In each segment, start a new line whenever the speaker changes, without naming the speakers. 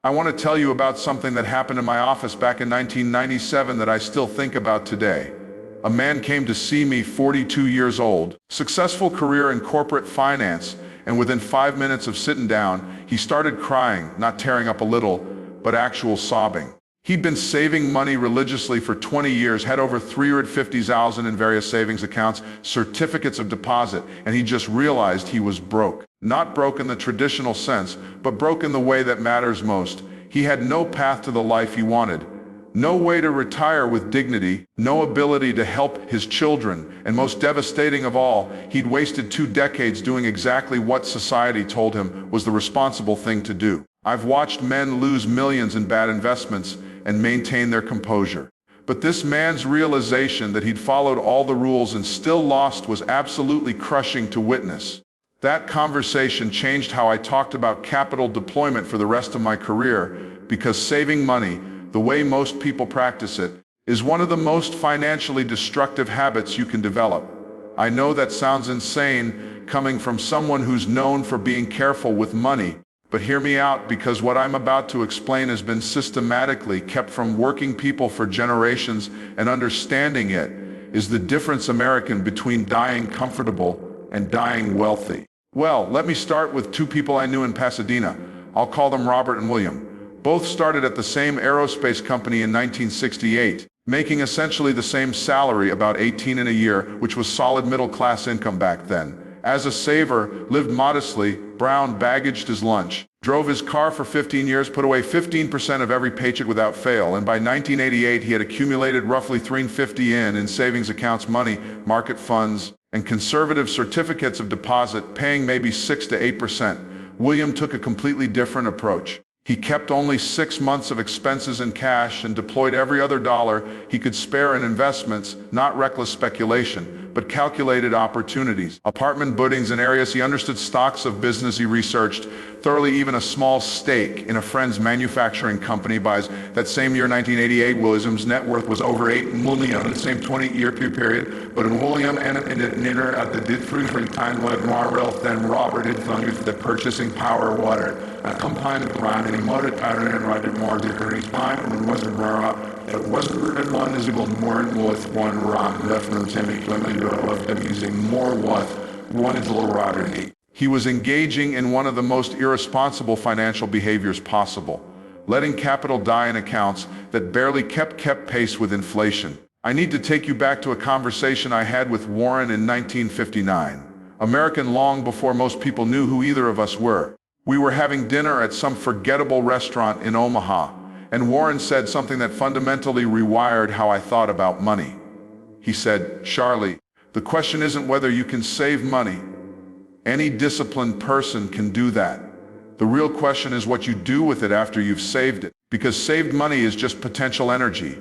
I want to tell you about something that happened in my office back in 1997 that I still think about today. A man came to see me, 42 years old, successful career in corporate finance, and within 5 minutes of sitting down, he started crying, not tearing up a little, but actual sobbing. He'd been saving money religiously for 20 years, had over 350,000 in various savings accounts, certificates of deposit, and he just realized he was broke. Not broke in the traditional sense, but broke in the way that matters most. He had no path to the life he wanted, no way to retire with dignity, no ability to help his children, and most devastating of all, he'd wasted 2 decades doing exactly what society told him was the responsible thing to do. I've watched men lose millions in bad investments and maintain their composure. But this man's realization that he'd followed all the rules and still lost was absolutely crushing to witness. That conversation changed how I talked about capital deployment for the rest of my career, because saving money, the way most people practice it, is one of the most financially destructive habits you can develop. I know that sounds insane coming from someone who's known for being careful with money, but hear me out, because what I'm about to explain has been systematically kept from working people for generations, and understanding it is the difference American between dying comfortable and dying wealthy. Well, let me start with 2 people I knew in Pasadena. I'll call them Robert and William. Both started at the same aerospace company in 1968, making essentially the same salary, about 18 in a year, which was solid middle-class income back then. As a saver, lived modestly, Brown baggaged his lunch, drove his car for 15 years, put away 15% of every paycheck without fail, and by 1988 he had accumulated roughly $350 in savings accounts, money, market funds, and conservative certificates of deposit, paying maybe 6 to 8%. William took a completely different approach. He kept only 6 months of expenses in cash and deployed every other dollar he could spare in investments, not reckless speculation, but calculated opportunities. Apartment buildings in areas he understood, stocks of business he researched thoroughly, even a small stake in a friend's manufacturing company. By that same year, 1988, William's net worth was over $8 million in the same 20-year period. But in William and neither at the different time like Myron than Robert had found the purchasing power of water. A combined brand and motor pattern and right at more different time, and it wasn't rare. It wasn't at one is equal more with one round left and semi-clement of them using more what one is a little rather. He was engaging in one of the most irresponsible financial behaviors possible, letting capital die in accounts that barely kept pace with inflation. I need to take you back to a conversation I had with Warren in 1959, American, long before most people knew who either of us were. We were having dinner at some forgettable restaurant in Omaha, and Warren said something that fundamentally rewired how I thought about money. He said, "Charlie, the question isn't whether you can save money. Any disciplined person can do that. The real question is what you do with it after you've saved it, because saved money is just potential energy.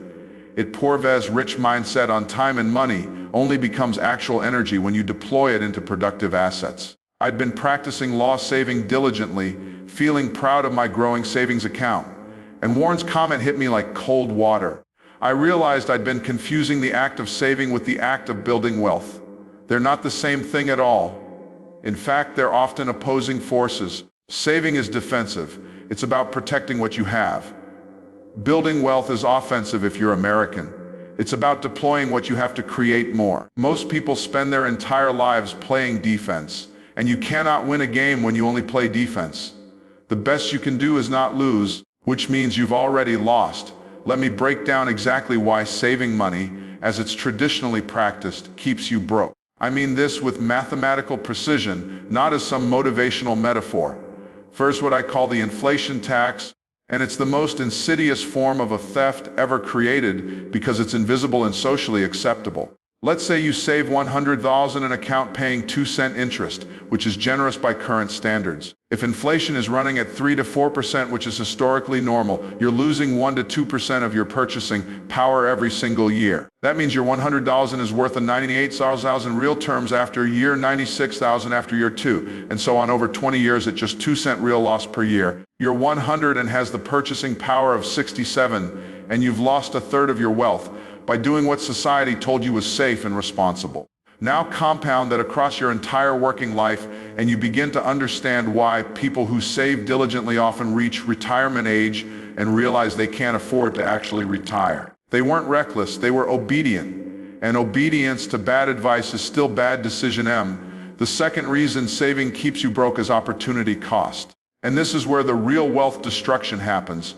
It pourves rich mindset on time, and money only becomes actual energy when you deploy it into productive assets." I'd been practicing law saving diligently, feeling proud of my growing savings account, and Warren's comment hit me like cold water. I realized I'd been confusing the act of saving with the act of building wealth. They're not the same thing at all. In fact, they're often opposing forces. Saving is defensive. It's about protecting what you have. Building wealth is offensive if you're American. It's about deploying what you have to create more. Most people spend their entire lives playing defense, and you cannot win a game when you only play defense. The best you can do is not lose, which means you've already lost. Let me break down exactly why saving money, as it's traditionally practiced, keeps you broke. I mean this with mathematical precision, not as some motivational metaphor. First, what I call the inflation tax, and it's the most insidious form of a theft ever created because it's invisible and socially acceptable. Let's say you save $100,000 in an account paying 2-cent interest, which is generous by current standards. If inflation is running at 3 to 4%, which is historically normal, you're losing 1 to 2% of your purchasing power every single year. That means your $100,000 is worth $98,000 in real terms after year, $96,000 after year 2, and so on over 20 years at just 2-cent real loss per year. You're 100 and has the purchasing power of 67, and you've lost a third of your wealth by doing what society told you was safe and responsible. Now compound that across your entire working life, and you begin to understand why people who save diligently often reach retirement age and realize they can't afford to actually retire. They weren't reckless, they were obedient. And obedience to bad advice is still bad decision M. The second reason saving keeps you broke is opportunity cost. And this is where the real wealth destruction happens.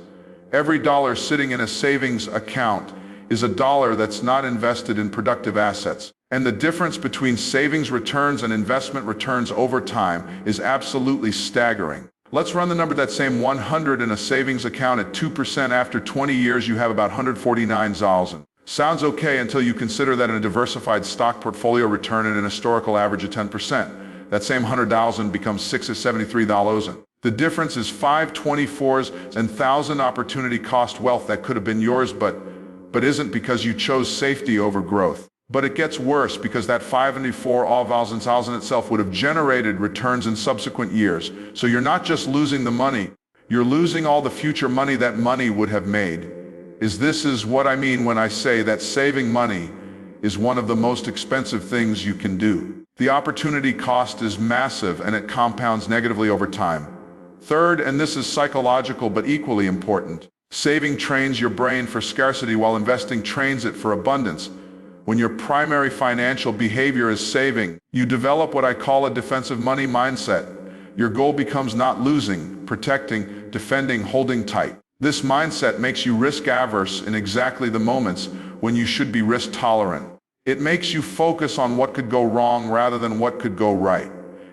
Every dollar sitting in a savings account is a dollar that's not invested in productive assets. And the difference between savings returns and investment returns over time is absolutely staggering. Let's run the number that same 100 in a savings account at 2%. After 20 years, you have about 149,000. Sounds okay until you consider that in a diversified stock portfolio return at an historical average of 10%. That same 100,000 becomes 673,000. The difference is 524s and 1,000 opportunity cost wealth that could have been yours, but isn't because you chose safety over growth. But it gets worse because that 524 all thousand itself would have generated returns in subsequent years. So you're not just losing the money, you're losing all the future money that money would have made. This is what I mean when I say that saving money is one of the most expensive things you can do. The opportunity cost is massive and it compounds negatively over time. Third, and this is psychological but equally important, saving trains your brain for scarcity while investing trains it for abundance. When your primary financial behavior is saving, you develop what I call a defensive money mindset. Your goal becomes not losing, protecting, defending, holding tight. This mindset makes you risk-averse in exactly the moments when you should be risk-tolerant. It makes you focus on what could go wrong rather than what could go right.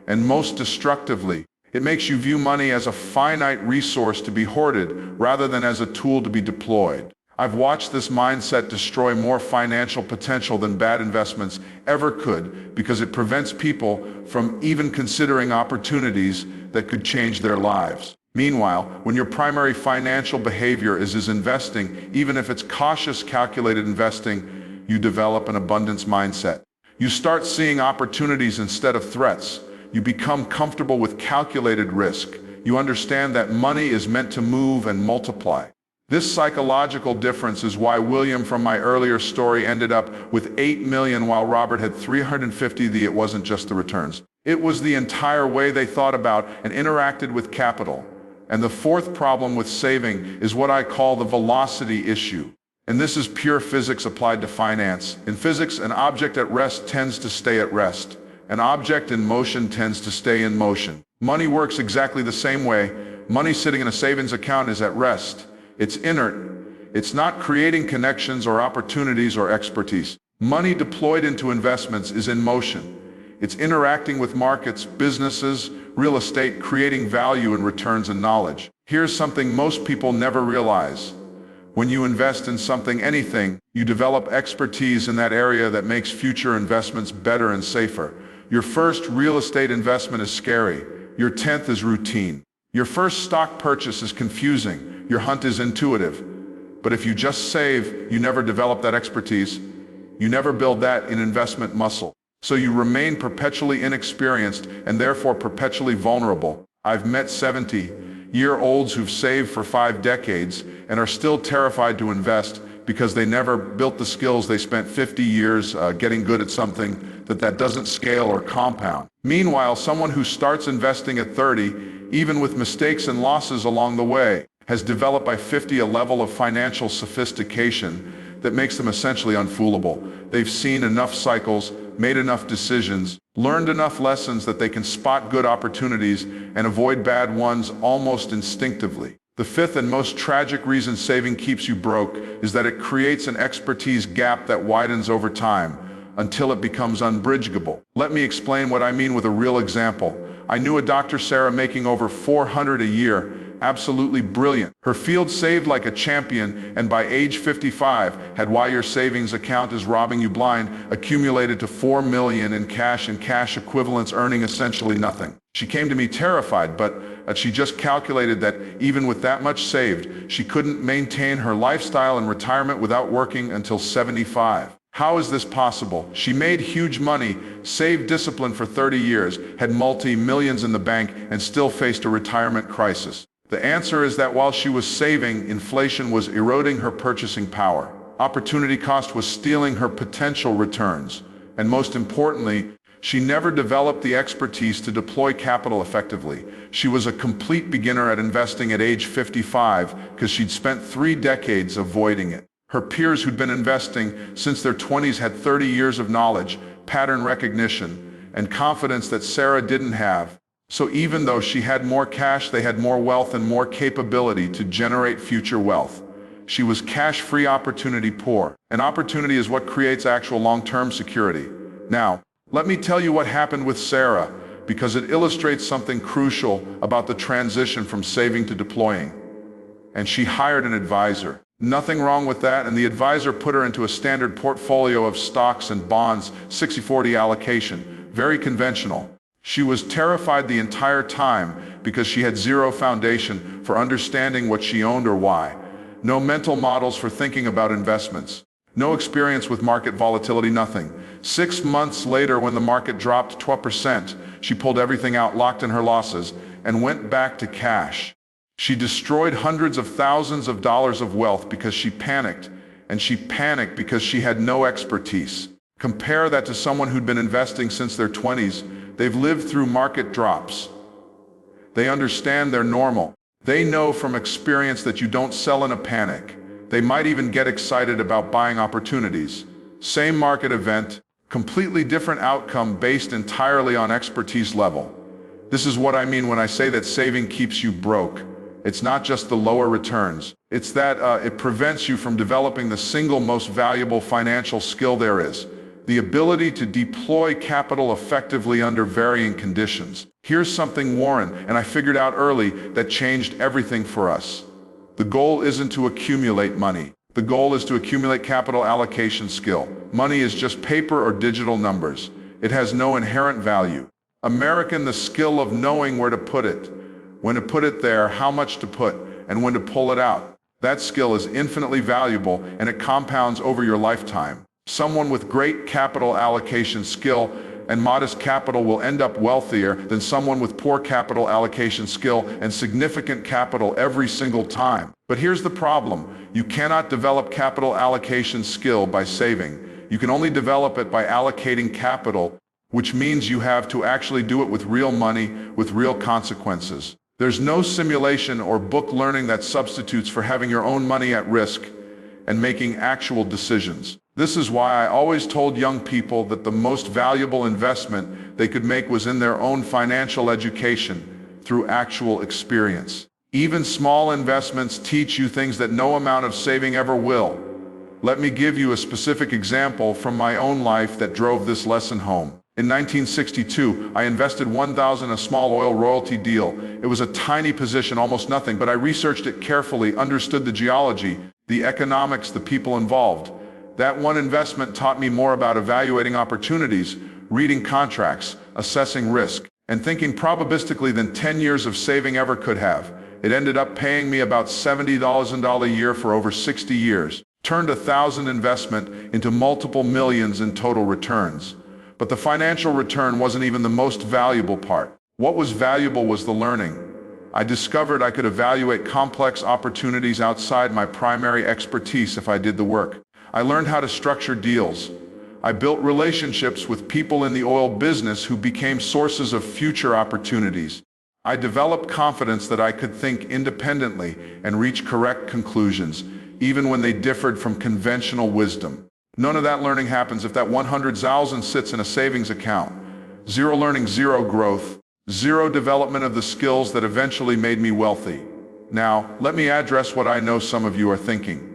And most destructively, it makes you view money as a finite resource to be hoarded rather than as a tool to be deployed. I've watched this mindset destroy more financial potential than bad investments ever could because it prevents people from even considering opportunities that could change their lives. Meanwhile, when your primary financial behavior is investing, even if it's cautious, calculated investing, you develop an abundance mindset. You start seeing opportunities instead of threats. You become comfortable with calculated risk. You understand that money is meant to move and multiply. This psychological difference is why William from my earlier story ended up with 8 million while Robert had 350. It wasn't just the returns. It was the entire way they thought about and interacted with capital. And the fourth problem with saving is what I call the velocity issue. And this is pure physics applied to finance. In physics, an object at rest tends to stay at rest. An object in motion tends to stay in motion. Money works exactly the same way. Money sitting in a savings account is at rest. It's inert. It's not creating connections or opportunities or expertise. Money deployed into investments is in motion. It's interacting with markets, businesses, real estate, creating value in returns and knowledge. Here's something most people never realize. When you invest in something, anything, you develop expertise in that area that makes future investments better and safer. Your first real estate investment is scary. Your 10th is routine. Your first stock purchase is confusing. Your hunt is intuitive. But if you just save, you never develop that expertise. You never build that in investment muscle. So you remain perpetually inexperienced and therefore perpetually vulnerable. I've met 70-year-olds who've saved for 5 decades and are still terrified to invest because they never built the skills they spent 50 years getting good at something that doesn't scale or compound. Meanwhile, someone who starts investing at 30, even with mistakes and losses along the way, has developed by 50 a level of financial sophistication that makes them essentially unfoolable. They've seen enough cycles, made enough decisions, learned enough lessons that they can spot good opportunities and avoid bad ones almost instinctively. The fifth and most tragic reason saving keeps you broke is that it creates an expertise gap that widens over time until it becomes unbridgeable. Let me explain what I mean with a real example. I knew a Dr. Sarah making over $400 a year, absolutely brilliant. Her field saved like a champion, and by age 55 had why your savings account is robbing you blind, accumulated to $4 million in cash and cash equivalents, earning essentially nothing. She came to me terrified, but she just calculated that even with that much saved, she couldn't maintain her lifestyle in retirement without working until 75. How is this possible? She made huge money, saved discipline for 30 years, had multi-millions in the bank, and still faced a retirement crisis. The answer is that while she was saving, inflation was eroding her purchasing power. Opportunity cost was stealing her potential returns. And most importantly, she never developed the expertise to deploy capital effectively. She was a complete beginner at investing at age 55 because she'd spent 3 decades avoiding it. Her peers who'd been investing since their 20s had 30 years of knowledge, pattern recognition, and confidence that Sarah didn't have. So even though she had more cash, they had more wealth and more capability to generate future wealth. She was cash-free, opportunity poor. And opportunity is what creates actual long-term security. Now, let me tell you what happened with Sarah, because it illustrates something crucial about the transition from saving to deploying. And she hired an advisor. Nothing wrong with that, and the advisor put her into a standard portfolio of stocks and bonds, 60-40 allocation, very conventional. She was terrified the entire time because she had zero foundation for understanding what she owned or why. No mental models for thinking about investments. No experience with market volatility, nothing. 6 months later, when the market dropped 12%, she pulled everything out, locked in her losses, and went back to cash. She destroyed hundreds of thousands of dollars of wealth because she panicked, and she panicked because she had no expertise. Compare that to someone who'd been investing since their 20s. They've lived through market drops. They understand they're normal. They know from experience that you don't sell in a panic. They might even get excited about buying opportunities. Same market event, completely different outcome based entirely on expertise level. This is what I mean when I say that saving keeps you broke. It's not just the lower returns. It's that it prevents you from developing the single most valuable financial skill there is. The ability to deploy capital effectively under varying conditions. Here's something, Warren, and I figured out early, that changed everything for us. The goal isn't to accumulate money. The goal is to accumulate capital allocation skill. Money is just paper or digital numbers. It has no inherent value. American, the skill of knowing where to put it, when to put it there, how much to put, and when to pull it out. That skill is infinitely valuable, and it compounds over your lifetime. Someone with great capital allocation skill and modest capital will end up wealthier than someone with poor capital allocation skill and significant capital every single time. But here's the problem. You cannot develop capital allocation skill by saving. You can only develop it by allocating capital, which means you have to actually do it with real money, with real consequences. There's no simulation or book learning that substitutes for having your own money at risk and making actual decisions. This is why I always told young people that the most valuable investment they could make was in their own financial education through actual experience. Even small investments teach you things that no amount of saving ever will. Let me give you a specific example from my own life that drove this lesson home. In 1962, I invested $1,000 in a small oil royalty deal. It was a tiny position, almost nothing, but I researched it carefully, understood the geology, the economics, the people involved. That one investment taught me more about evaluating opportunities, reading contracts, assessing risk, and thinking probabilistically than 10 years of saving ever could have. It ended up paying me about $70,000 a year for over 60 years. Turned $1,000 investment into multiple millions in total returns. But the financial return wasn't even the most valuable part. What was valuable was the learning. I discovered I could evaluate complex opportunities outside my primary expertise if I did the work. I learned how to structure deals. I built relationships with people in the oil business who became sources of future opportunities. I developed confidence that I could think independently and reach correct conclusions, even when they differed from conventional wisdom. None of that learning happens if that 100,000 sits in a savings account. Zero learning, zero growth, zero development of the skills that eventually made me wealthy. Now, let me address what I know some of you are thinking.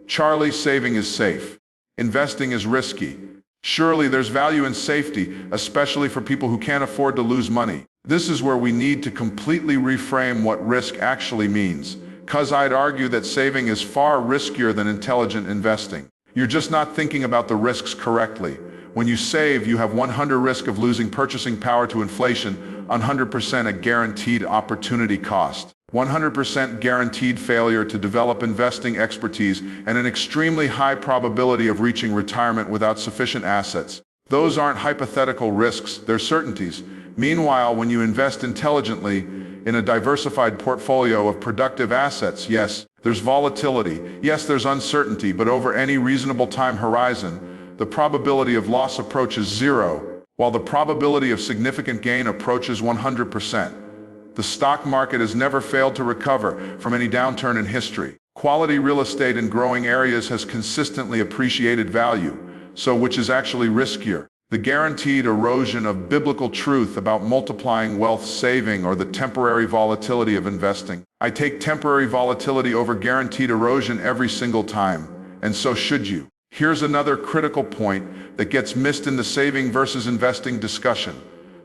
Charlie, saving is safe. Investing is risky. Surely there's value in safety, especially for people who can't afford to lose money. This is where we need to completely reframe what risk actually means, because I'd argue that saving is far riskier than intelligent investing. You're just not thinking about the risks correctly. When you save, you have 100% risk of losing purchasing power to inflation, 100% a guaranteed opportunity cost, 100% guaranteed failure to develop investing expertise, and an extremely high probability of reaching retirement without sufficient assets. Those aren't hypothetical risks, they're certainties. Meanwhile, when you invest intelligently in a diversified portfolio of productive assets, yes, there's volatility, yes, there's uncertainty, but over any reasonable time horizon, the probability of loss approaches 0, while the probability of significant gain approaches 100%. The stock market has never failed to recover from any downturn in history. Quality real estate in growing areas has consistently appreciated value, so which is actually riskier? The guaranteed erosion of biblical truth about multiplying wealth saving or the temporary volatility of investing? I take temporary volatility over guaranteed erosion every single time, and so should you. Here's another critical point that gets missed in the saving versus investing discussion.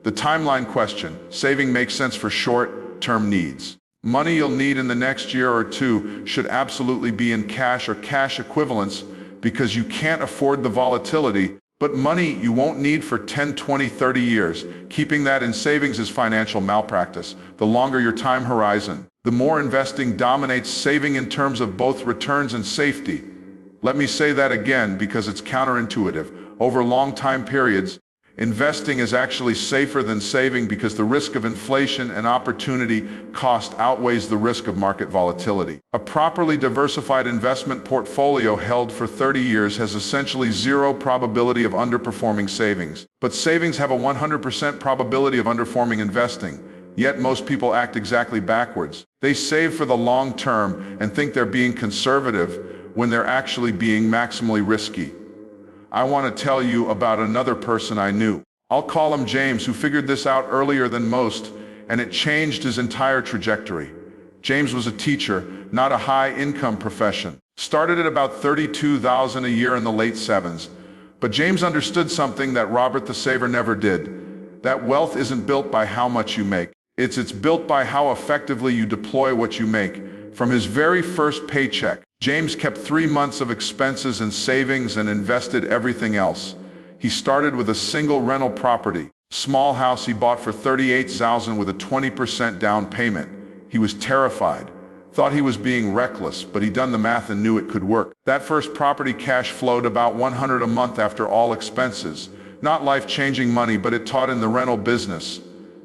The timeline question. Saving makes sense for short-term needs. Money you'll need in the next year or two should absolutely be in cash or cash equivalents because you can't afford the volatility, but money you won't need for 10, 20, 30 years. Keeping that in savings is financial malpractice. The longer your time horizon, the more investing dominates saving in terms of both returns and safety. Let me say that again because it's counterintuitive. Over long time periods, investing is actually safer than saving because the risk of inflation and opportunity cost outweighs the risk of market volatility. A properly diversified investment portfolio held for 30 years has essentially zero probability of underperforming savings. But savings have a 100% probability of underperforming investing. Yet most people act exactly backwards. They save for the long term and think they're being conservative when they're actually being maximally risky. I want to tell you about another person I knew. I'll call him James, who figured this out earlier than most, and it changed his entire trajectory. James was a teacher, not a high-income profession. Started at about $32,000 a year in the late 70s. But James understood something that Robert the Saver never did. That wealth isn't built by how much you make. It's built by how effectively you deploy what you make. From his very first paycheck, James kept 3 months of expenses and savings and invested everything else. He started with a single rental property, small house he bought for $38,000 with a 20% down payment. He was terrified, thought he was being reckless, but he'd done the math and knew it could work. That first property cash flowed about $100 a month after all expenses. Not life-changing money, but it taught in the rental business.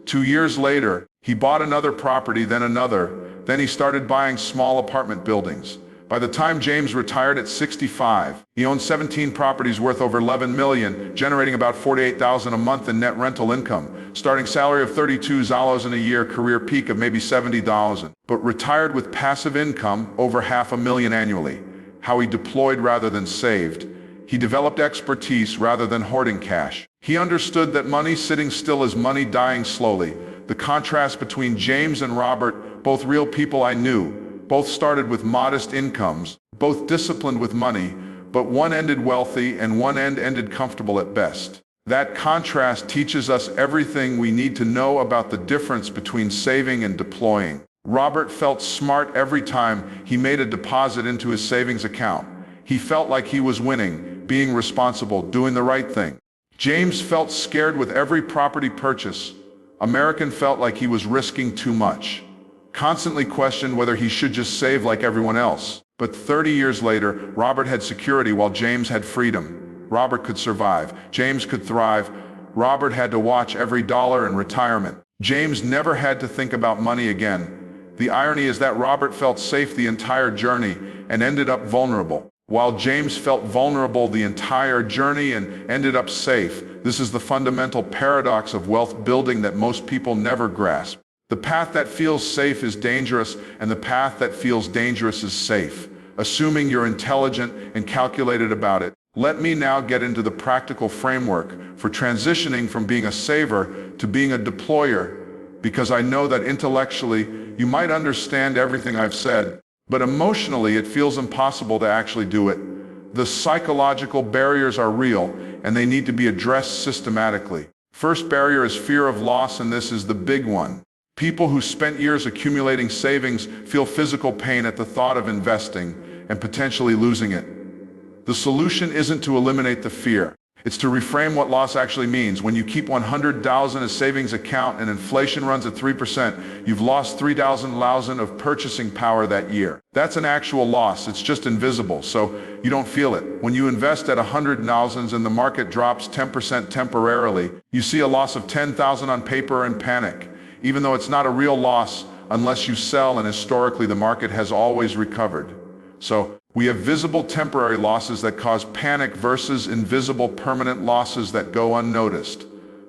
2 years later, he bought another property, then another. Then he started buying small apartment buildings. By the time James retired at 65, he owned 17 properties worth over $11 million, generating about $48,000 a month in net rental income, starting salary of $32,000 in a year, career peak of maybe $70,000, but retired with passive income over $500,000 annually. How he deployed rather than saved. He developed expertise rather than hoarding cash. He understood that money sitting still is money dying slowly. The contrast between James and Robert, both real people I knew, both started with modest incomes, both disciplined with money, but one ended wealthy and one ended comfortable at best. That contrast teaches us everything we need to know about the difference between saving and deploying. Robert felt smart every time he made a deposit into his savings account. He felt like he was winning, being responsible, doing the right thing. James felt scared with every property purchase. American felt like he was risking too much. Constantly questioned whether he should just save like everyone else. But 30 years later, Robert had security while James had freedom. Robert could survive. James could thrive. Robert had to watch every dollar in retirement. James never had to think about money again. The irony is that Robert felt safe the entire journey and ended up vulnerable, while James felt vulnerable the entire journey and ended up safe. This is the fundamental paradox of wealth building that most people never grasp. The path that feels safe is dangerous, and the path that feels dangerous is safe, assuming you're intelligent and calculated about it. Let me now get into the practical framework for transitioning from being a saver to being a deployer, because I know that intellectually you might understand everything I've said, but emotionally it feels impossible to actually do it. The psychological barriers are real, and they need to be addressed systematically. First barrier is fear of loss, and this is the big one. People who spent years accumulating savings feel physical pain at the thought of investing and potentially losing it. The solution isn't to eliminate the fear. It's to reframe what loss actually means. When you keep $100,000 in a savings account and inflation runs at 3%, you've lost $3,000 of purchasing power that year. That's an actual loss. It's just invisible, so you don't feel it. When you invest at $100,000 and the market drops 10% temporarily, you see a loss of $10,000 on paper and panic. Even though it's not a real loss unless you sell, and historically the market has always recovered. So we have visible temporary losses that cause panic versus invisible permanent losses that go unnoticed.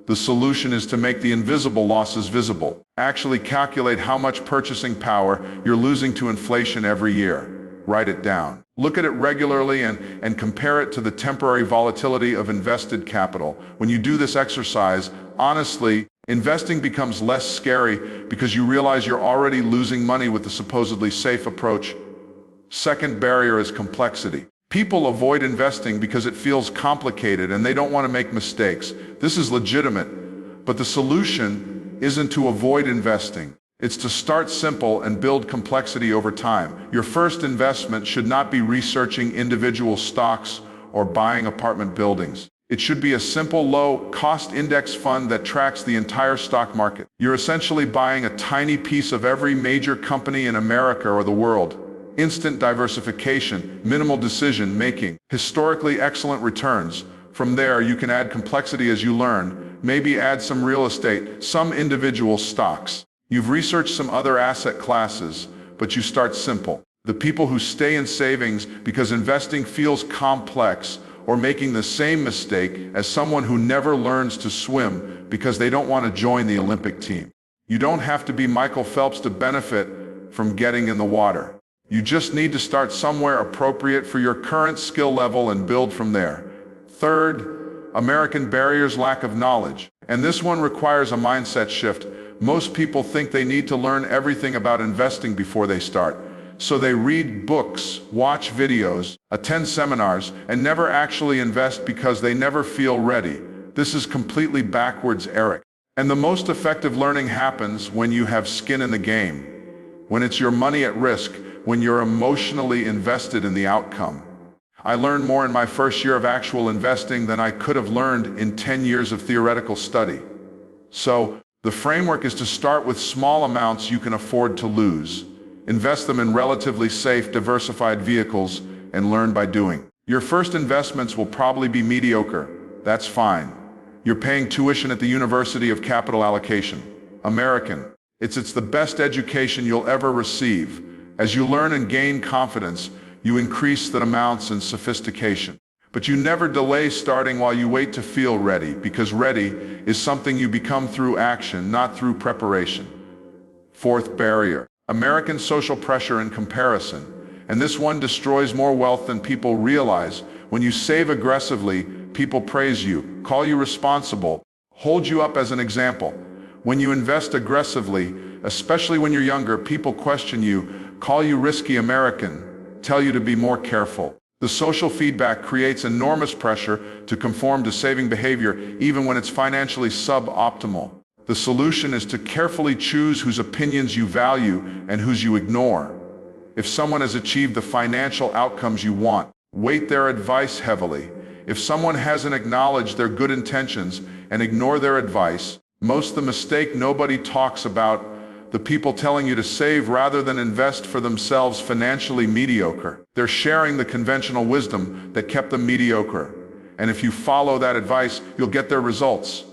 The solution is to make the invisible losses visible. Actually calculate how much purchasing power you're losing to inflation every year. Write it down. Look at it regularly and compare it to the temporary volatility of invested capital. When you do this exercise, honestly, investing becomes less scary because you realize you're already losing money with the supposedly safe approach. Second barrier is complexity. People avoid investing because it feels complicated and they don't want to make mistakes. This is legitimate, but the solution isn't to avoid investing. It's to start simple and build complexity over time. Your first investment should not be researching individual stocks or buying apartment buildings. It should be a simple, low-cost index fund that tracks the entire stock market. You're essentially buying a tiny piece of every major company in America or the world. Instant diversification, minimal decision-making, historically excellent returns. From there, you can add complexity as you learn, maybe add some real estate, some individual stocks. You've researched some other asset classes, but you start simple. The people who stay in savings because investing feels complex or making the same mistake as someone who never learns to swim because they don't want to join the Olympic team. You don't have to be Michael Phelps to benefit from getting in the water. You just need to start somewhere appropriate for your current skill level and build from there. Third, American barriers: lack of knowledge. And this one requires a mindset shift. Most people think they need to learn everything about investing before they start. So they read books, watch videos, attend seminars, and never actually invest because they never feel ready. This is completely backwards, Eric. And the most effective learning happens when you have skin in the game, when it's your money at risk, when you're emotionally invested in the outcome. I learned more in my first year of actual investing than I could have learned in 10 years of theoretical study. So, the framework is to start with small amounts you can afford to lose. Invest them in relatively safe, diversified vehicles and learn by doing. Your first investments will probably be mediocre. That's fine. You're paying tuition at the University of Capital Allocation. American. It's the best education you'll ever receive. As you learn and gain confidence, you increase the amounts and sophistication. But you never delay starting while you wait to feel ready, because ready is something you become through action, not through preparation. Fourth barrier: American social pressure and comparison. And this one destroys more wealth than people realize. When you save aggressively, people praise you, call you responsible, hold you up as an example. When you invest aggressively, especially when you're younger, people question you, call you risky American, tell you to be more careful. The social feedback creates enormous pressure to conform to saving behavior, even when it's financially suboptimal. The solution is to carefully choose whose opinions you value and whose you ignore. If someone has achieved the financial outcomes you want, weight their advice heavily. If someone hasn't acknowledged their good intentions and ignore their advice, most the mistake nobody talks about: the people telling you to save rather than invest for themselves, financially mediocre. They're sharing the conventional wisdom that kept them mediocre. And if you follow that advice, you'll get their results.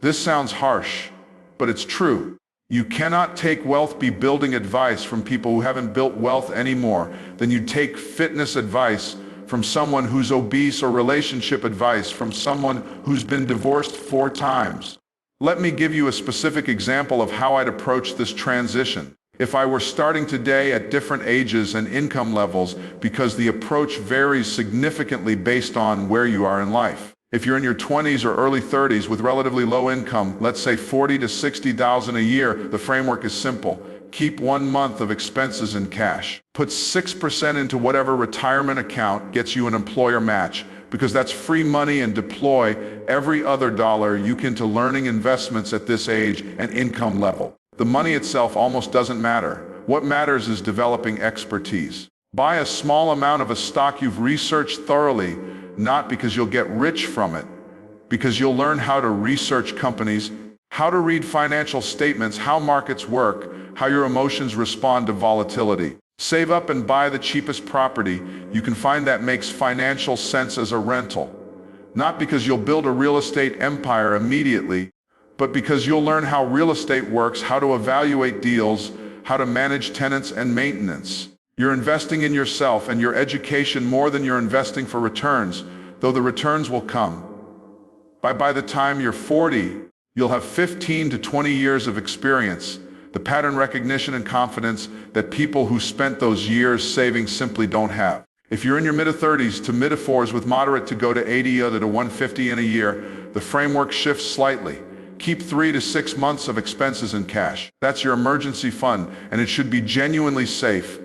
This sounds harsh, but it's true. You cannot take wealth be building advice from people who haven't built wealth any more than you take fitness advice from someone who's obese, or relationship advice from someone who's been divorced 4 times. Let me give you a specific example of how I'd approach this transition if I were starting today at different ages and income levels, because the approach varies significantly based on where you are in life. If you're in your 20s or early 30s with relatively low income, let's say $40,000 to $60,000 a year, the framework is simple. Keep 1 month of expenses in cash. Put 6% into whatever retirement account gets you an employer match, because that's free money, and deploy every other dollar you can to learning investments at this age and income level. The money itself almost doesn't matter. What matters is developing expertise. Buy a small amount of a stock you've researched thoroughly, not because you'll get rich from it, because you'll learn how to research companies, how to read financial statements, how markets work, how your emotions respond to volatility. Save up and buy the cheapest property you can find that makes financial sense as a rental. Not because you'll build a real estate empire immediately, but because you'll learn how real estate works, how to evaluate deals, how to manage tenants and maintenance. You're investing in yourself and your education more than you're investing for returns, though the returns will come. By the time you're 40, you'll have 15 to 20 years of experience, the pattern recognition and confidence that people who spent those years saving simply don't have. If you're in your mid-30s to mid-40s with moderate to go to 80 to 150 in a year, the framework shifts slightly. Keep 3 to 6 months of expenses in cash. That's your emergency fund, and it should be genuinely safe.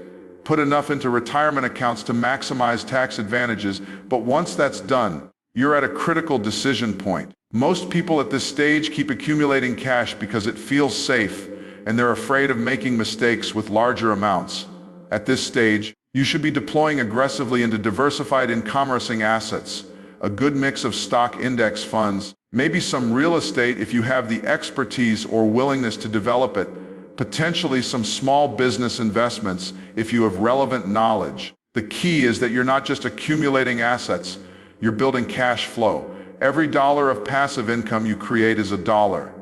Put enough into retirement accounts to maximize tax advantages, but once that's done, you're at a critical decision point. Most people at this stage keep accumulating cash because it feels safe, and they're afraid of making mistakes with larger amounts. At this stage, you should be deploying aggressively into diversified encompassing assets, a good mix of stock index funds, maybe some real estate if you have the expertise or willingness to develop it, potentially some small business investments if you have relevant knowledge. The key is that you're not just accumulating assets, you're building cash flow. Every dollar of passive income you create is a dollar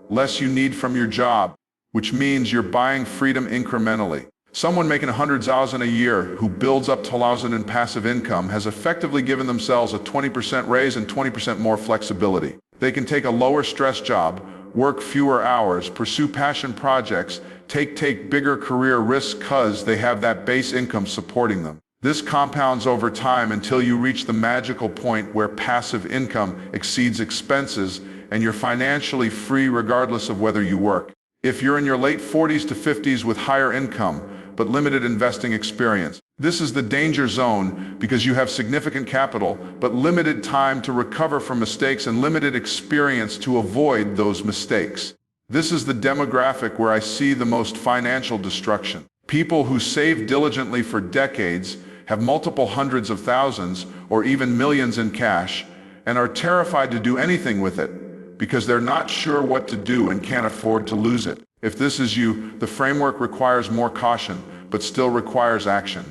less you need from your job, which means you're buying freedom incrementally. Someone making $100,000 a year who builds up $2,000 in passive income has effectively given themselves a 20% raise and 20% more flexibility. They can take a lower stress job, work fewer hours, pursue passion projects, take bigger career risks because they have that base income supporting them. This compounds over time until you reach the magical point where passive income exceeds expenses and you're financially free regardless of whether you work. If you're in your late 40s to 50s with higher income but limited investing experience, this is the danger zone because you have significant capital but limited time to recover from mistakes and limited experience to avoid those mistakes. This is the demographic where I see the most financial destruction. People who save diligently for decades, have multiple hundreds of thousands or even millions in cash, and are terrified to do anything with it because they're not sure what to do and can't afford to lose it. If this is you, the framework requires more caution, but still requires action.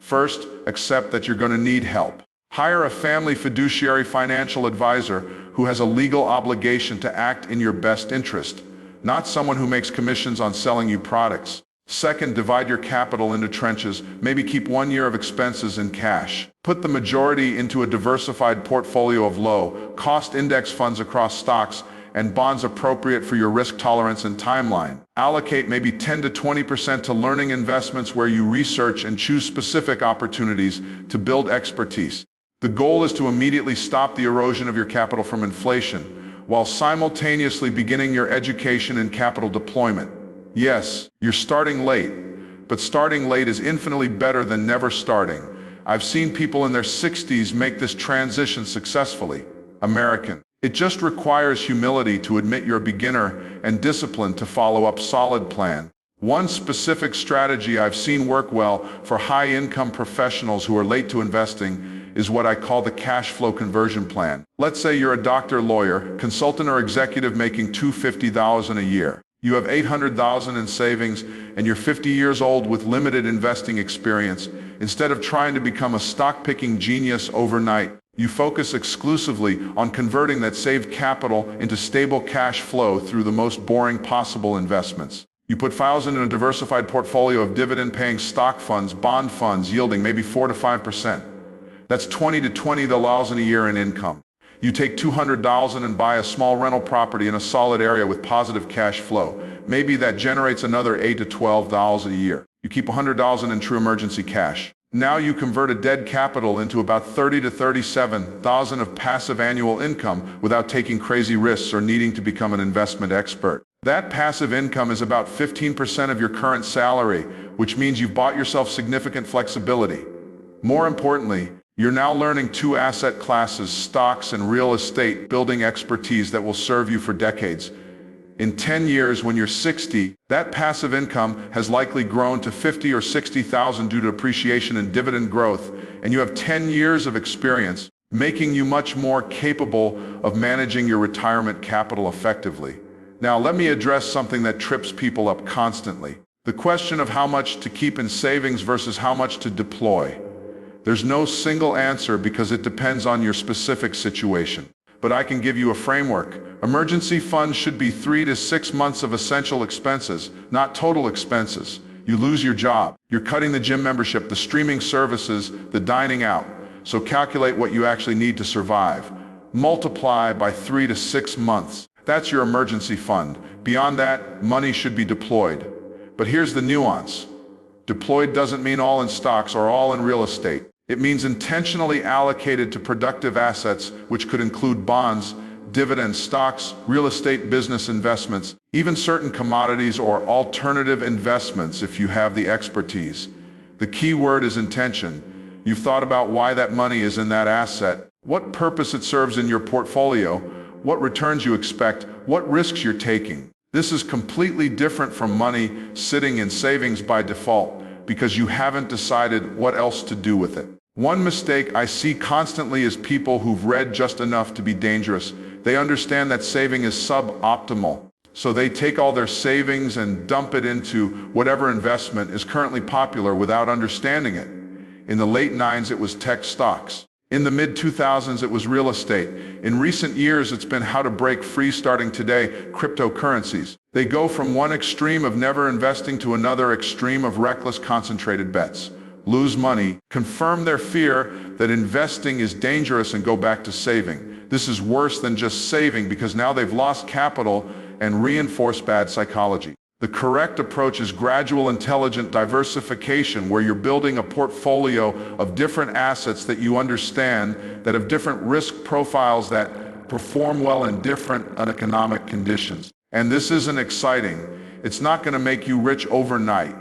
First, accept that you're going to need help. Hire a family fiduciary financial advisor who has a legal obligation to act in your best interest, not someone who makes commissions on selling you products. Second, divide your capital into trenches, maybe keep 1 year of expenses in cash. Put the majority into a diversified portfolio of low-cost index funds across stocks and bonds appropriate for your risk tolerance and timeline. Allocate maybe 10 to 20% to learning investments where you research and choose specific opportunities to build expertise. The goal is to immediately stop the erosion of your capital from inflation, while simultaneously beginning your education and capital deployment. Yes, you're starting late, but starting late is infinitely better than never starting. I've seen people in their 60s make this transition successfully. American. It just requires humility to admit you're a beginner and discipline to follow up solid plan. One specific strategy I've seen work well for high-income professionals who are late to investing is what I call the cash flow conversion plan. Let's say you're a doctor, lawyer, consultant, or executive making $250,000 a year. You have $800,000 in savings and you're 50 years old with limited investing experience. Instead of trying to become a stock-picking genius overnight, you focus exclusively on converting that saved capital into stable cash flow through the most boring possible investments. You put $1,000 in a diversified portfolio of dividend-paying stock funds, bond funds yielding maybe 4 to 5%. That's $20 to $20,000 a year in income. You take $200,000 and buy a small rental property in a solid area with positive cash flow. Maybe that generates another $8 to $12,000 a year. You keep $100,000 in true emergency cash. Now you convert a dead capital into about $30,000 to $37,000 of passive annual income without taking crazy risks or needing to become an investment expert. That passive income is about 15% of your current salary, which means you've bought yourself significant flexibility. More importantly, you're now learning 2 asset classes, stocks and real estate, building expertise that will serve you for decades. In 10 years, when you're 60, that passive income has likely grown to $50,000 or $60,000 due to appreciation and dividend growth, and you have 10 years of experience, making you much more capable of managing your retirement capital effectively. Now, let me address something that trips people up constantly. The question of how much to keep in savings versus how much to deploy. There's no single answer because it depends on your specific situation. But I can give you a framework. Emergency funds should be 3 to 6 months of essential expenses, not total expenses. You lose your job. You're cutting the gym membership, the streaming services, the dining out. So calculate what you actually need to survive. Multiply by 3 to 6 months. That's your emergency fund. Beyond that, money should be deployed. But here's the nuance. Deployed doesn't mean all in stocks or all in real estate. It means intentionally allocated to productive assets, which could include bonds, dividends, stocks, real estate, business investments, even certain commodities or alternative investments if you have the expertise. The key word is intention. You've thought about why that money is in that asset, what purpose it serves in your portfolio, what returns you expect, what risks you're taking. This is completely different from money sitting in savings by default because you haven't decided what else to do with it. One mistake I see constantly is people who've read just enough to be dangerous. They understand that saving is suboptimal, so they take all their savings and dump it into whatever investment is currently popular without understanding it. In the late 90s, it was tech stocks. In the mid-2000s, it was real estate. In recent years, it's been how to break free. Starting today, cryptocurrencies. They go from one extreme of never investing to another extreme of reckless, concentrated bets. Lose money, confirm their fear that investing is dangerous, and go back to saving. This is worse than just saving because now they've lost capital and reinforced bad psychology. The correct approach is gradual, intelligent diversification, where you're building a portfolio of different assets that you understand, that have different risk profiles, that perform well in different economic conditions. And this isn't exciting. It's not going to make you rich overnight.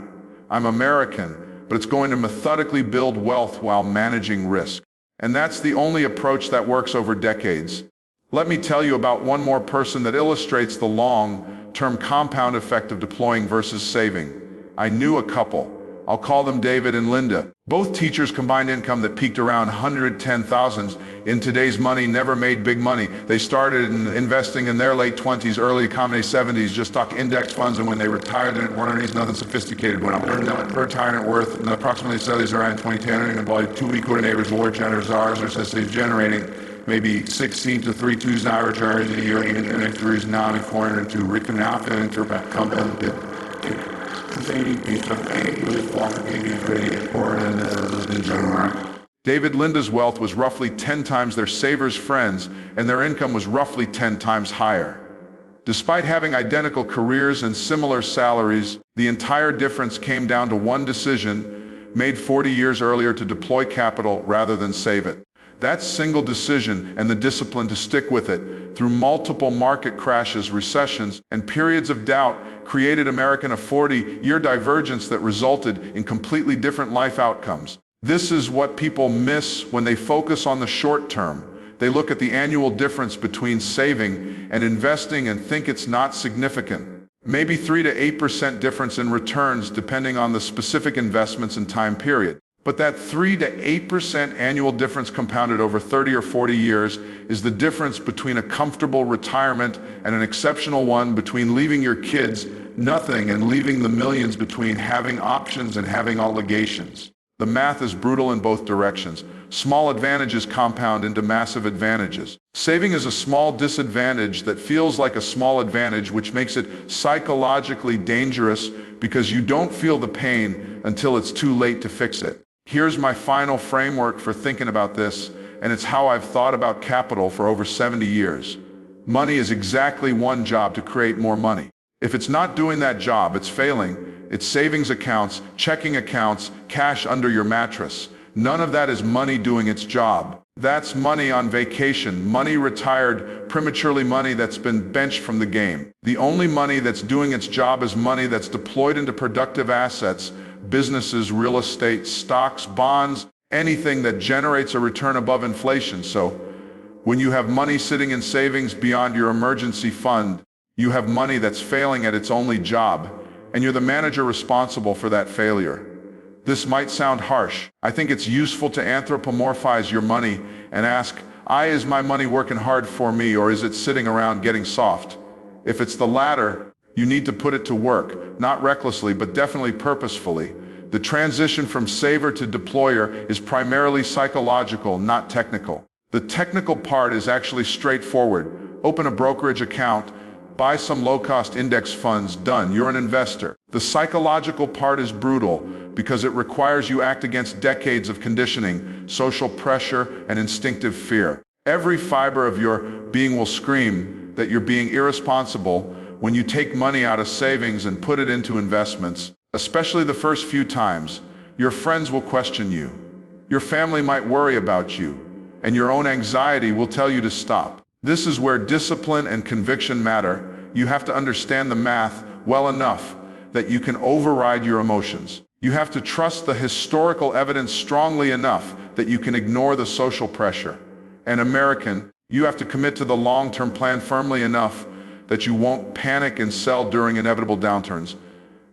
I'm American, but it's going to methodically build wealth while managing risk. And that's the only approach that works over decades. Let me tell you about one more person that illustrates the long-term compound effect of deploying versus saving. I knew a couple. I'll call them David and Linda. Both teachers, combined income that peaked around 110,000. In today's money, never made big money. They started investing in their late 20s, early economy 70s, just stock index funds, and when they retired, they weren't underneath nothing sophisticated. When I learned that per retirement worth, and approximately studies around 2010, and about 2 equal neighbors, lower generators, ours, or says they're generating maybe 16 to 32 now returns a year, even in there is now in corner to Rick out and into back compound. David Linda's wealth was roughly 10 times their savers' friends, and their income was roughly 10 times higher. Despite having identical careers and similar salaries, the entire difference came down to one decision made 40 years earlier to deploy capital rather than save it. That single decision and the discipline to stick with it through multiple market crashes, recessions, and periods of doubt created American a 40-year divergence that resulted in completely different life outcomes. This is what people miss when they focus on the short term. They look at the annual difference between saving and investing and think it's not significant. Maybe 3 to 8% difference in returns depending on the specific investments and time period. But that 3 to 8% annual difference compounded over 30 or 40 years is the difference between a comfortable retirement and an exceptional one, between leaving your kids nothing and leaving the millions, between having options and having obligations. The math is brutal in both directions. Small advantages compound into massive advantages. Saving is a small disadvantage that feels like a small advantage, which makes it psychologically dangerous because you don't feel the pain until it's too late to fix it. Here's my final framework for thinking about this, and it's how I've thought about capital for over 70 years. Money is exactly one job: to create more money. If it's not doing that job, it's failing. It's savings accounts, checking accounts, cash under your mattress. None of that is money doing its job. That's money on vacation, money retired prematurely, money that's been benched from the game. The only money that's doing its job is money that's deployed into productive assets, businesses, real estate, stocks, bonds, anything that generates a return above inflation. So when you have money sitting in savings beyond your emergency fund, you have money that's failing at its only job, and you're the manager responsible for that failure. This might sound harsh. I think it's useful to anthropomorphize your money and ask, is my money working hard for me, or is it sitting around getting soft? If it's the latter, you need to put it to work, not recklessly, but definitely purposefully. The transition from saver to deployer is primarily psychological, not technical. The technical part is actually straightforward. Open a brokerage account, Buy some low-cost index funds. Done. You're an investor. The psychological part is brutal because it requires you act against decades of conditioning, social pressure, and instinctive fear. Every fiber of your being will scream that you're being irresponsible when you take money out of savings and put it into investments, especially the first few times. Your friends will question you. Your family might worry about you, and your own anxiety will tell you to stop. This is where discipline and conviction matter. You have to understand the math well enough that you can override your emotions. You have to trust the historical evidence strongly enough that you can ignore the social pressure. And American, you have to commit to the long-term plan firmly enough that you won't panic and sell during inevitable downturns.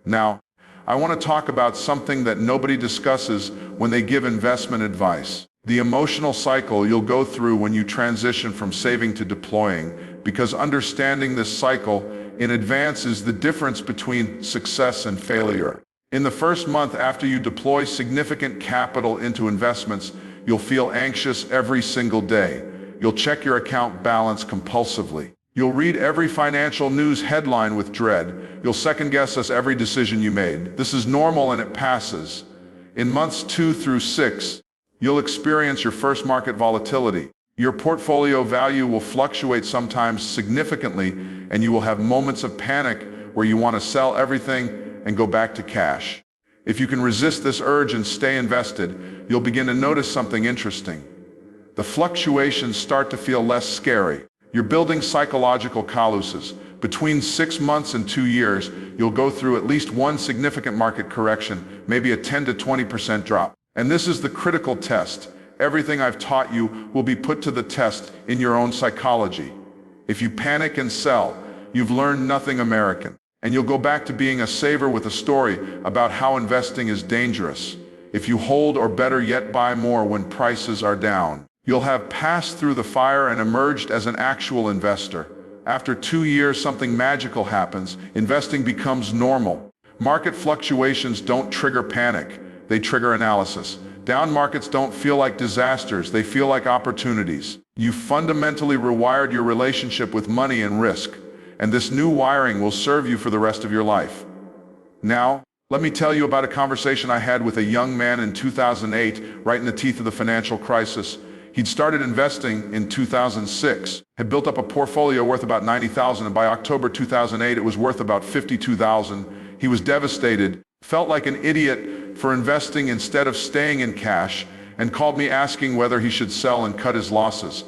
Now, I want to talk about something that nobody discusses when they give investment advice. The emotional cycle you'll go through when you transition from saving to deploying, because understanding this cycle in advance is the difference between success and failure. In the first month after you deploy significant capital into investments, you'll feel anxious every single day. You'll check your account balance compulsively. You'll read every financial news headline with dread. You'll second-guess every decision you made. This is normal and it passes. In months 2 through 6, you'll experience your first market volatility. Your portfolio value will fluctuate, sometimes significantly, and you will have moments of panic where you want to sell everything and go back to cash. If you can resist this urge and stay invested, you'll begin to notice something interesting. The fluctuations start to feel less scary. You're building psychological calluses. Between 6 months and 2 years, you'll go through at least one significant market correction, maybe a 10 to 20% drop. And this is the critical test. Everything I've taught you will be put to the test in your own psychology. If you panic and sell, you've learned nothing, American. And you'll go back to being a saver with a story about how investing is dangerous. If you hold, or better yet buy more when prices are down, you'll have passed through the fire and emerged as an actual investor. After 2 years, something magical happens. Investing becomes normal. Market fluctuations don't trigger panic. They trigger analysis. Down markets don't feel like disasters, they feel like opportunities. You fundamentally rewired your relationship with money and risk, and this new wiring will serve you for the rest of your life. Now, let me tell you about a conversation I had with a young man in 2008, right in the teeth of the financial crisis. He'd started investing in 2006, had built up a portfolio worth about $90,000, and by October 2008 it was worth about $52,000. He was devastated, felt like an idiot for investing instead of staying in cash, and called me asking whether he should sell and cut his losses.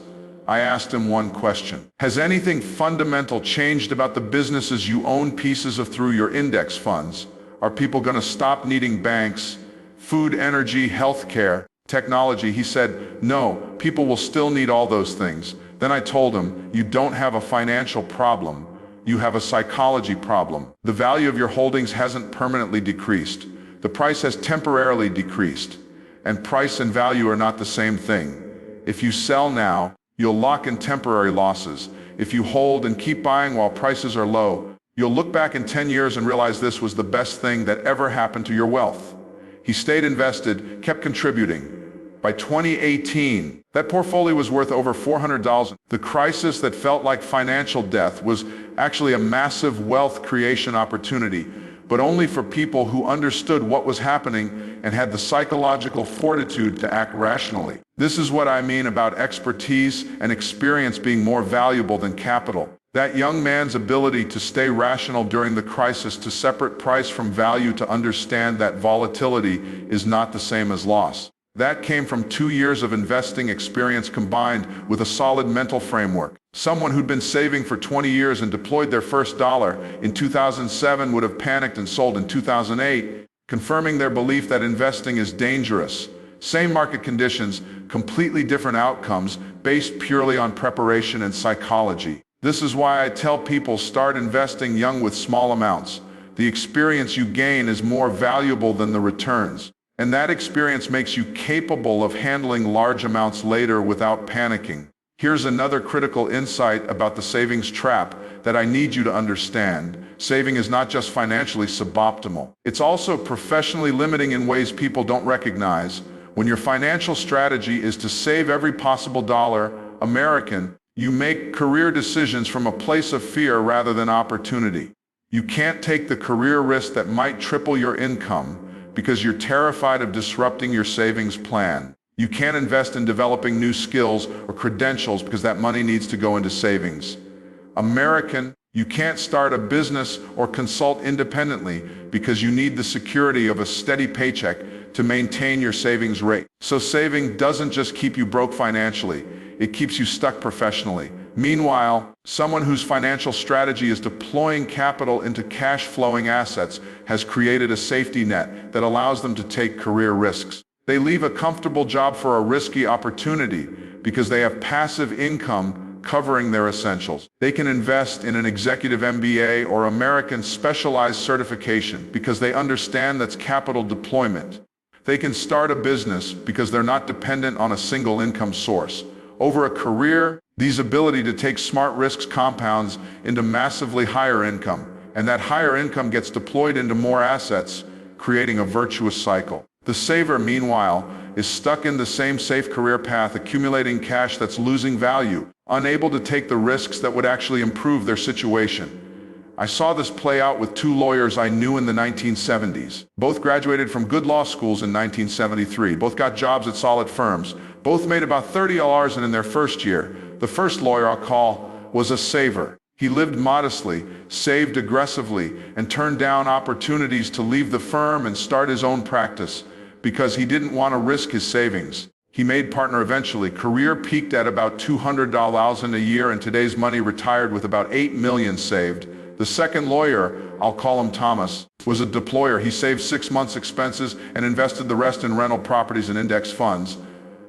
I asked him one question. Has anything fundamental changed about the businesses you own pieces of through your index funds? Are people going to stop needing banks, food, energy, healthcare, technology? He said, no, people will still need all those things. Then I told him, you don't have a financial problem. You have a psychology problem. The value of your holdings hasn't permanently decreased. The price has temporarily decreased, and price and value are not the same thing. If you sell now, you'll lock in temporary losses. If you hold and keep buying while prices are low, you'll look back in 10 years and realize this was the best thing that ever happened to your wealth. He stayed invested, kept contributing. By 2018, that portfolio was worth over $400,000. The crisis that felt like financial death was actually a massive wealth creation opportunity, but only for people who understood what was happening and had the psychological fortitude to act rationally. This is what I mean about expertise and experience being more valuable than capital. That young man's ability to stay rational during the crisis, to separate price from value, to understand that volatility is not the same as loss. That came from 2 years of investing experience combined with a solid mental framework. Someone who'd been saving for 20 years and deployed their first dollar in 2007 would have panicked and sold in 2008, confirming their belief that investing is dangerous. Same market conditions, completely different outcomes, based purely on preparation and psychology. This is why I tell people, start investing young with small amounts. The experience you gain is more valuable than the returns. And that experience makes you capable of handling large amounts later without panicking. Here's another critical insight about the savings trap that I need you to understand. Saving is not just financially suboptimal. It's also professionally limiting in ways people don't recognize. When your financial strategy is to save every possible dollar, American, You make career decisions from a place of fear rather than opportunity. You can't take the career risk that might triple your income because you're terrified of disrupting your savings plan. You can't invest in developing new skills or credentials because that money needs to go into savings. American, you can't start a business or consult independently because you need the security of a steady paycheck to maintain your savings rate. So saving doesn't just keep you broke financially, it keeps you stuck professionally. Meanwhile, someone whose financial strategy is deploying capital into cash-flowing assets has created a safety net that allows them to take career risks. They leave a comfortable job for a risky opportunity because they have passive income covering their essentials. They can invest in an executive MBA or American specialized certification because they understand that's capital deployment. They can start a business because they're not dependent on a single income source. Over a career, these ability to take smart risks compounds into massively higher income, and that higher income gets deployed into more assets, creating a virtuous cycle. The saver, meanwhile, is stuck in the same safe career path, accumulating cash that's losing value, unable to take the risks that would actually improve their situation. I saw this play out with two lawyers I knew in the 1970s. Both graduated from good law schools in 1973. Both got jobs at solid firms. Both made about $30 in their first year. The first lawyer I'll call was a saver. He lived modestly, saved aggressively, and turned down opportunities to leave the firm and start his own practice because he didn't want to risk his savings. He made partner eventually. Career peaked at about $200,000 a year, and today's money retired with about $8 million saved. The second lawyer, I'll call him Thomas, was a deployer. He saved 6 months' expenses and invested the rest in rental properties and index funds.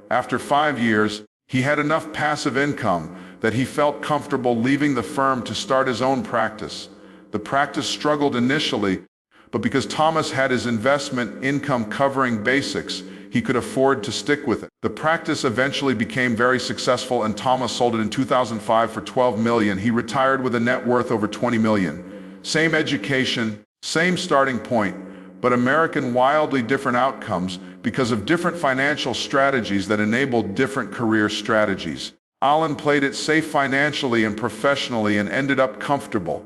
After 5 years, he had enough passive income that he felt comfortable leaving the firm to start his own practice. The practice struggled initially, but because Thomas had his investment income covering basics, he could afford to stick with it. The practice eventually became very successful, and Thomas sold it in 2005 for $12 million. He retired with a net worth over $20 million. Same education, same starting point, but American wildly different outcomes because of different financial strategies that enabled different career strategies. Alan played it safe financially and professionally and ended up comfortable.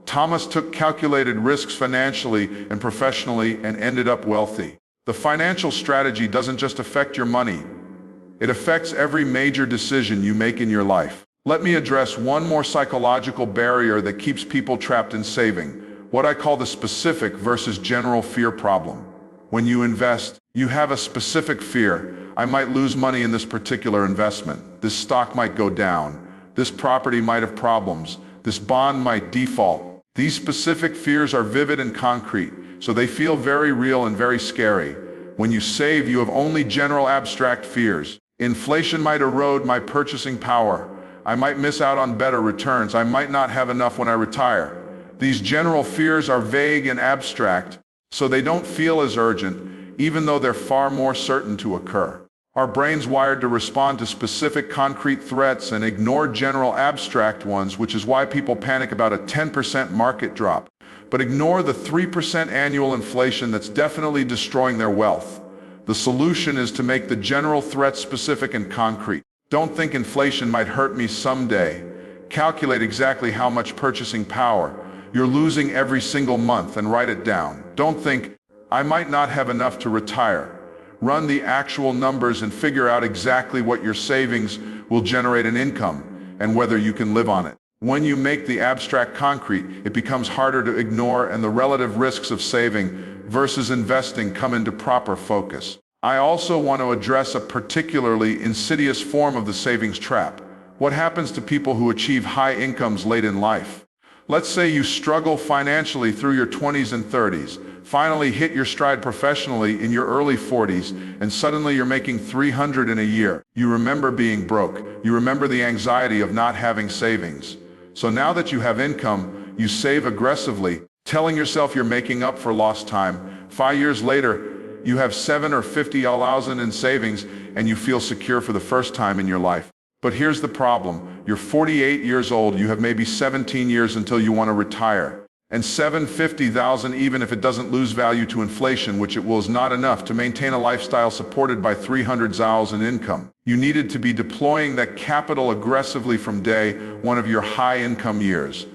Thomas took calculated risks financially and professionally and ended up wealthy. The financial strategy doesn't just affect your money, it affects every major decision you make in your life. Let me address one more psychological barrier that keeps people trapped in saving, what I call the specific versus general fear problem. When you invest, you have a specific fear. I might lose money in this particular investment. This stock might go down. This property might have problems. This bond might default. These specific fears are vivid and concrete, so they feel very real and very scary. When you save, you have only general abstract fears. Inflation might erode my purchasing power. I might miss out on better returns. I might not have enough when I retire. These general fears are vague and abstract, so they don't feel as urgent, even though they're far more certain to occur. Our brain's wired to respond to specific concrete threats and ignore general abstract ones, which is why people panic about a 10% market drop, but ignore the 3% annual inflation that's definitely destroying their wealth. The solution is to make the general threat specific and concrete. Don't think inflation might hurt me someday. Calculate exactly how much purchasing power you're losing every single month and write it down. Don't think, I might not have enough to retire. Run the actual numbers and figure out exactly what your savings will generate in income and whether you can live on it. When you make the abstract concrete, it becomes harder to ignore, and the relative risks of saving versus investing come into proper focus. I also want to address a particularly insidious form of the savings trap. What happens to people who achieve high incomes late in life? Let's say you struggle financially through your 20s and 30s, finally hit your stride professionally in your early 40s, and suddenly you're making $300 in a year. You remember being broke. You remember the anxiety of not having savings. So now that you have income, you save aggressively, telling yourself you're making up for lost time. 5 years later, you have $7 or $50,000 in savings, and you feel secure for the first time in your life. But here's the problem. You're 48 years old. You have maybe 17 years until you want to retire. and $750,000 even if it doesn't lose value to inflation, which it will, is not enough to maintain a lifestyle supported by $300,000 in income. You needed to be deploying that capital aggressively from day one of your high income years.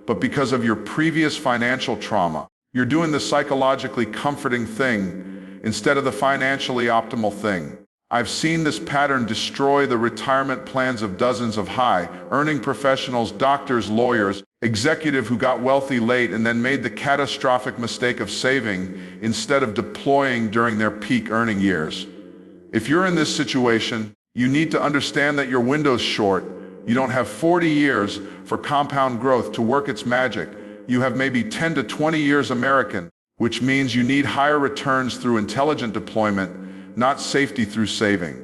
But because of your previous financial trauma, you're doing the psychologically comforting thing instead of the financially optimal thing. I've seen this pattern destroy the retirement plans of dozens of high-earning professionals, doctors, lawyers, executives who got wealthy late and then made the catastrophic mistake of saving instead of deploying during their peak earning years. If you're in this situation, you need to understand that your window's short. You don't have 40 years for compound growth to work its magic. You have maybe 10 to 20 years American, which means you need higher returns through intelligent deployment, not safety through saving.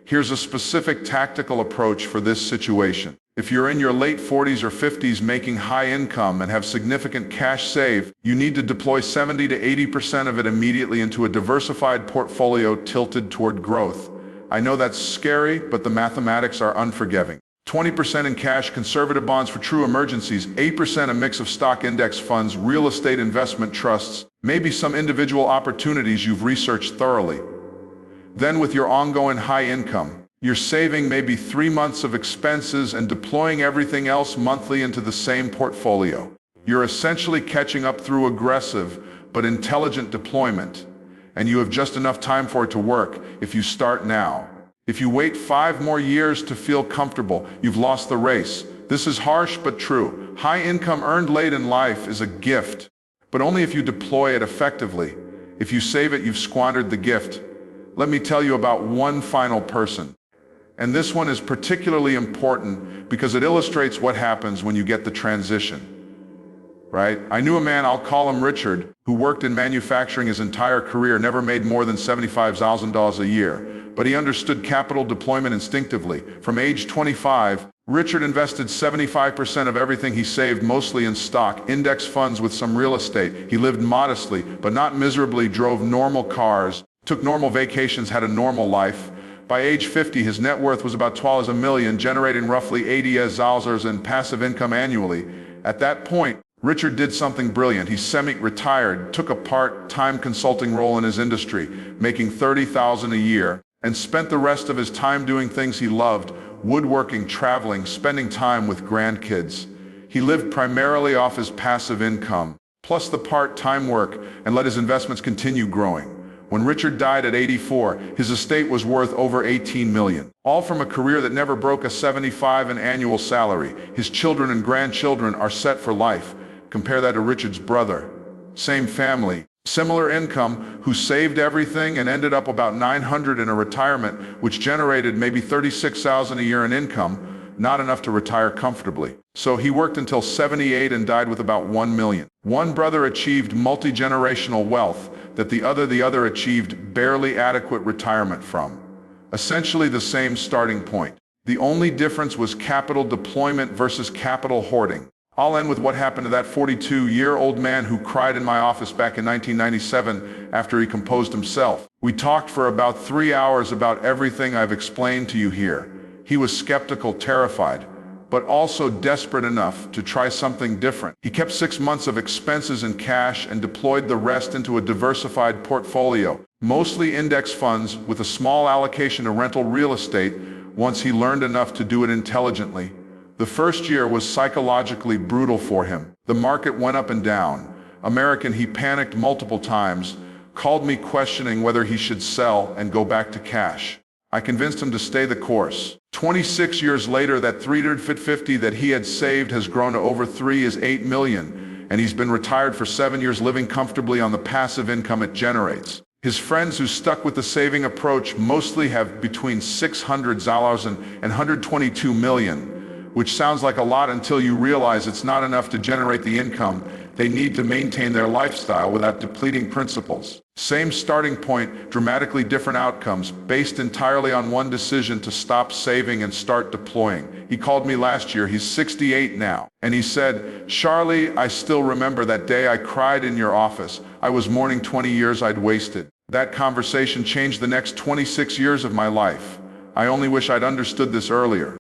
Here's a specific tactical approach for this situation. If you're in your late 40s or 50s making high income and have significant cash saved, you need to deploy 70 to 80% of it immediately into a diversified portfolio tilted toward growth. I know that's scary, but the mathematics are unforgiving. 20% in cash, conservative bonds for true emergencies, 8% a mix of stock index funds, real estate investment trusts, maybe some individual opportunities you've researched thoroughly. Then with your ongoing high income, you're saving maybe 3 months of expenses and deploying everything else monthly into the same portfolio. You're essentially catching up through aggressive but intelligent deployment, and you have just enough time for it to work if you start now. If you wait 5 more years to feel comfortable, you've lost the race. This is harsh but true. High income earned late in life is a gift, but only if you deploy it effectively. If you save it, you've squandered the gift. Let me tell you about one final person. And this one is particularly important because it illustrates what happens when you get the transition. Right? I knew a man, I'll call him Richard, who worked in manufacturing his entire career, never made more than $75,000 a year, but he understood capital deployment instinctively. From age 25, Richard invested 75% of everything he saved, mostly in stock, index funds with some real estate. He lived modestly, but not miserably, drove normal cars, took normal vacations, had a normal life. By age 50, his net worth was about $12 million, generating roughly $80,000 in passive income annually. At that point, Richard did something brilliant. He semi-retired, took a part-time consulting role in his industry, making $30,000 a year, and spent the rest of his time doing things he loved: woodworking, traveling, spending time with grandkids. He lived primarily off his passive income, plus the part-time work, and let his investments continue growing. When Richard died at 84, his estate was worth over $18 million, all from a career that never broke a $75,000 an annual salary. His children and grandchildren are set for life. Compare that to Richard's brother. Same family, similar income, who saved everything and ended up about $900 in a retirement, which generated maybe $36,000 a year in income, not enough to retire comfortably. So he worked until 78 and died with about $1 million. One brother achieved multi-generational wealth that the other achieved barely adequate retirement from. Essentially the same starting point. The only difference was capital deployment versus capital hoarding. I'll end with what happened to that 42-year-old man who cried in my office back in 1997 after he composed himself. We talked for about 3 hours about everything I've explained to you here. He was skeptical, terrified, but also desperate enough to try something different. He kept 6 months of expenses in cash and deployed the rest into a diversified portfolio, mostly index funds with a small allocation to rental real estate, once he learned enough to do it intelligently. The first year was psychologically brutal for him. The market went up and down. American, he panicked multiple times, called me questioning whether he should sell and go back to cash. I convinced him to stay the course. 26 years later, that $350,000 that he had saved has grown to over $8 million, and he's been retired for 7 years, living comfortably on the passive income it generates. His friends who stuck with the saving approach mostly have between $600,000 and $122 million, which sounds like a lot until you realize it's not enough to generate the income they need to maintain their lifestyle without depleting principles. Same starting point, dramatically different outcomes, based entirely on one decision to stop saving and start deploying. He called me last year, he's 68 now, and he said, "Charlie, I still remember that day I cried in your office. I was mourning 20 years I'd wasted. That conversation changed the next 26 years of my life. I only wish I'd understood this earlier."